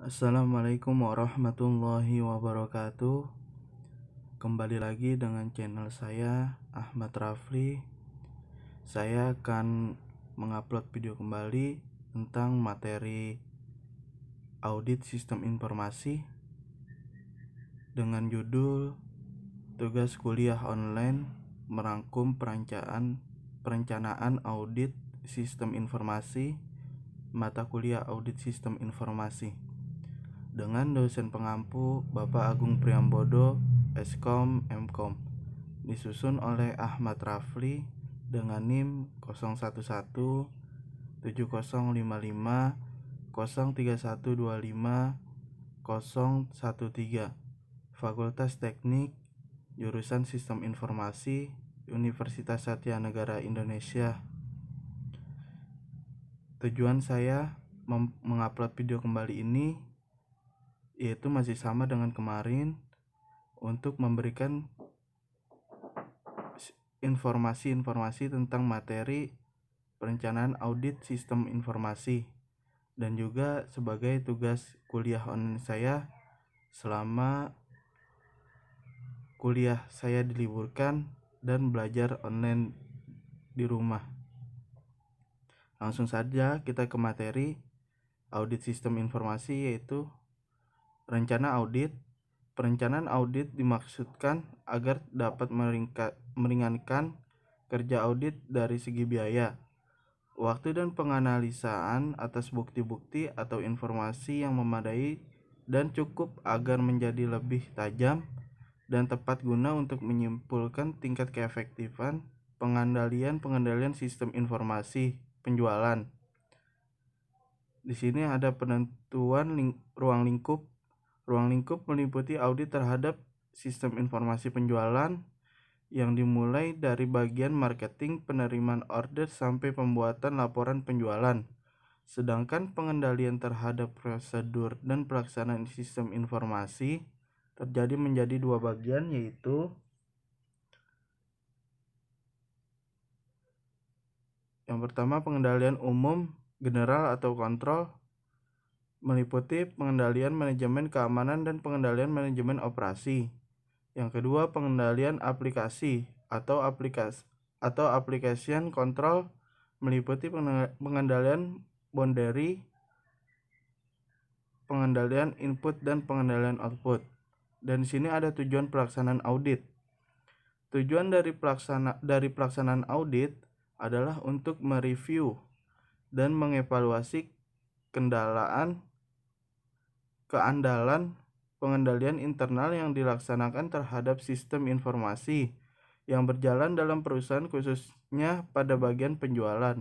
Assalamualaikum warahmatullahi wabarakatuh. Kembali lagi dengan channel saya Ahmad Rafli. Saya akan mengupload video kembali tentang materi audit sistem informasi dengan judul tugas kuliah online merangkum perencanaan audit sistem informasi mata kuliah audit sistem informasi dengan dosen pengampu Bapak Agung Priambodo, Eskom, Mkom, disusun oleh Ahmad Rafli dengan NIM 011 7055 03125 013, Fakultas Teknik, jurusan Sistem Informasi, Universitas Satya Negara Indonesia. Tujuan saya mengupload video kembali ini yaitu masih sama dengan kemarin, untuk memberikan informasi-informasi tentang materi perencanaan audit sistem informasi, dan juga sebagai tugas kuliah online saya selama kuliah saya diliburkan dan belajar online di rumah. Langsung saja kita ke materi audit sistem informasi, yaitu rencana audit. Perencanaan audit dimaksudkan agar dapat meringankan kerja audit dari segi biaya, waktu, dan penganalisaan atas bukti-bukti atau informasi yang memadai dan cukup agar menjadi lebih tajam dan tepat guna untuk menyimpulkan tingkat keefektifan pengendalian sistem informasi penjualan. Di sini ada penentuan ruang lingkup. Ruang lingkup meliputi audit terhadap sistem informasi penjualan yang dimulai dari bagian marketing, penerimaan order, sampai pembuatan laporan penjualan. Sedangkan pengendalian terhadap prosedur dan pelaksanaan sistem informasi terjadi menjadi dua bagian, yaitu yang pertama pengendalian umum general atau kontrol, meliputi pengendalian manajemen keamanan dan pengendalian manajemen operasi. Yang kedua, pengendalian aplikasi atau application control, meliputi pengendalian boundary, pengendalian input, dan pengendalian output. Dan di sini ada tujuan pelaksanaan audit. Tujuan dari pelaksanaan audit adalah untuk mereview dan mengevaluasi keandalan pengendalian internal yang dilaksanakan terhadap sistem informasi yang berjalan dalam perusahaan, khususnya pada bagian penjualan.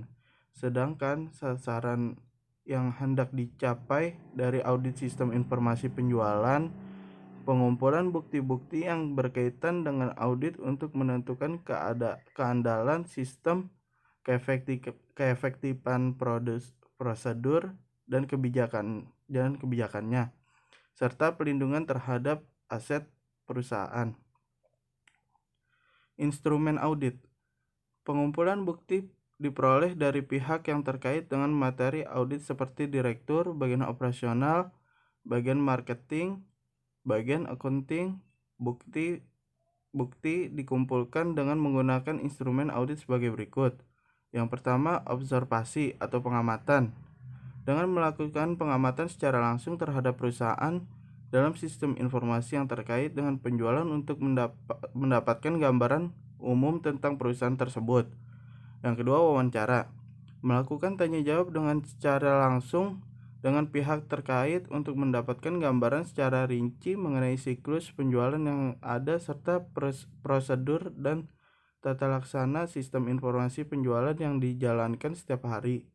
Sedangkan sasaran yang hendak dicapai dari audit sistem informasi penjualan, pengumpulan bukti-bukti yang berkaitan dengan audit untuk menentukan keandalan sistem, keefektifan prosedur dan kebijakannya, serta pelindungan terhadap aset perusahaan. Instrumen audit. Pengumpulan bukti diperoleh dari pihak yang terkait dengan materi audit seperti direktur, bagian operasional, bagian marketing, bagian accounting. Bukti dikumpulkan dengan menggunakan instrumen audit sebagai berikut. Yang pertama, observasi atau pengamatan. Dengan melakukan pengamatan secara langsung terhadap perusahaan dalam sistem informasi yang terkait dengan penjualan untuk mendapatkan gambaran umum tentang perusahaan tersebut. Yang kedua, wawancara. Melakukan tanya jawab dengan secara langsung dengan pihak terkait untuk mendapatkan gambaran secara rinci mengenai siklus penjualan yang ada, serta prosedur dan tata laksana sistem informasi penjualan yang dijalankan setiap hari.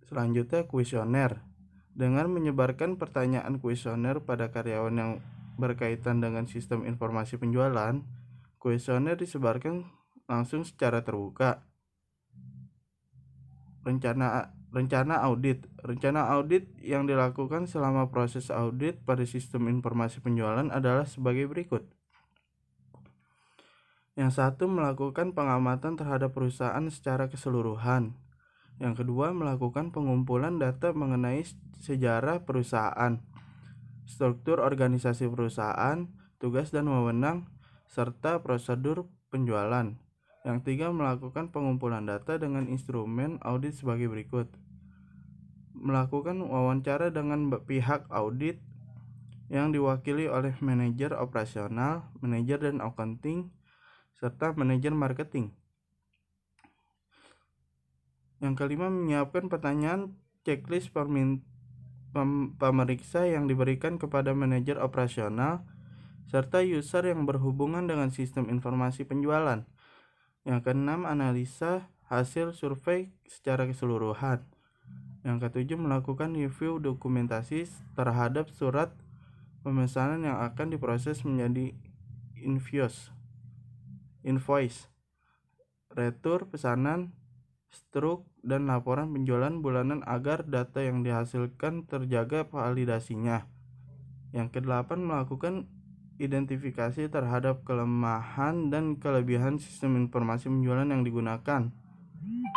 Selanjutnya, kuesioner. Dengan menyebarkan pertanyaan kuesioner pada karyawan yang berkaitan dengan sistem informasi penjualan, kuesioner disebarkan langsung secara terbuka. Rencana audit. Rencana audit yang dilakukan selama proses audit pada sistem informasi penjualan adalah sebagai berikut. Yang satu, melakukan pengamatan terhadap perusahaan secara keseluruhan. Yang kedua, melakukan pengumpulan data mengenai sejarah perusahaan, struktur organisasi perusahaan, tugas dan wewenang, serta prosedur penjualan. Yang tiga, melakukan pengumpulan data dengan instrumen audit sebagai berikut. Melakukan wawancara dengan pihak audit yang diwakili oleh manajer operasional, manajer dan accounting, serta manajer marketing. Yang kelima, menyiapkan pertanyaan checklist pemeriksa yang diberikan kepada manajer operasional serta user yang berhubungan dengan sistem informasi penjualan. Yang keenam, analisa hasil survei secara keseluruhan. Yang ketujuh, melakukan review dokumentasi terhadap surat pemesanan yang akan diproses menjadi invoice, retur pesanan, struk, dan laporan penjualan bulanan agar data yang dihasilkan terjaga validasinya. Yang kedelapan, melakukan identifikasi terhadap kelemahan dan kelebihan sistem informasi penjualan yang digunakan.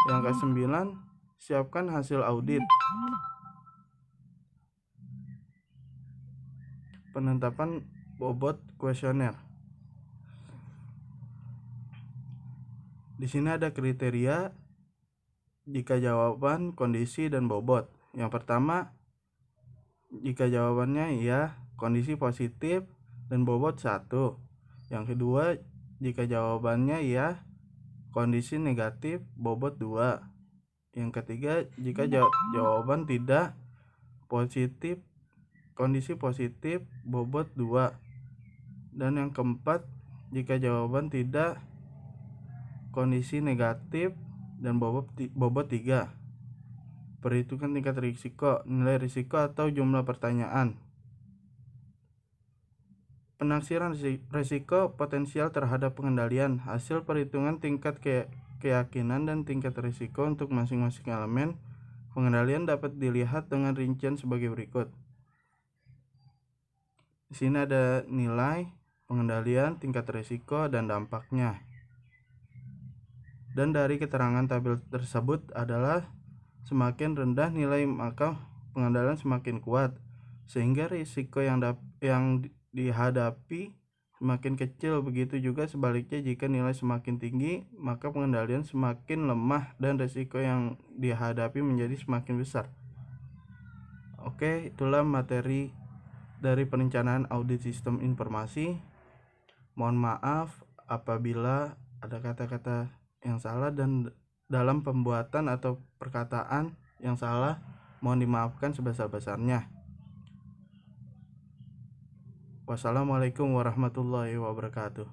Yang kesembilan, siapkan hasil audit. Penetapan bobot kuesioner. Di sini ada kriteria jika jawaban, kondisi, dan bobot. Yang pertama, jika jawabannya iya, kondisi positif dan bobot 1. Yang kedua, jika jawabannya iya, kondisi negatif, bobot 2. Yang ketiga, jika jawaban tidak positif, kondisi positif, bobot 2. Dan yang keempat, jika jawaban tidak, kondisi negatif, dan bobot 3. Perhitungan tingkat risiko, nilai risiko atau jumlah pertanyaan. Penaksiran risiko potensial terhadap pengendalian. Hasil perhitungan tingkat keyakinan dan tingkat risiko untuk masing-masing elemen pengendalian dapat dilihat dengan rincian sebagai berikut. Di sini ada nilai pengendalian, tingkat risiko, dan dampaknya. Dan dari keterangan tabel tersebut adalah semakin rendah nilai maka pengendalian semakin kuat, sehingga risiko yang dihadapi semakin kecil. Begitu juga sebaliknya, jika nilai semakin tinggi maka pengendalian semakin lemah dan risiko yang dihadapi menjadi semakin besar. Oke, itulah materi dari perencanaan audit sistem informasi. Mohon maaf apabila ada kata-kata yang salah dan dalam pembuatan atau perkataan yang salah, mohon dimaafkan sebesar-besarnya. Wassalamualaikum warahmatullahi wabarakatuh.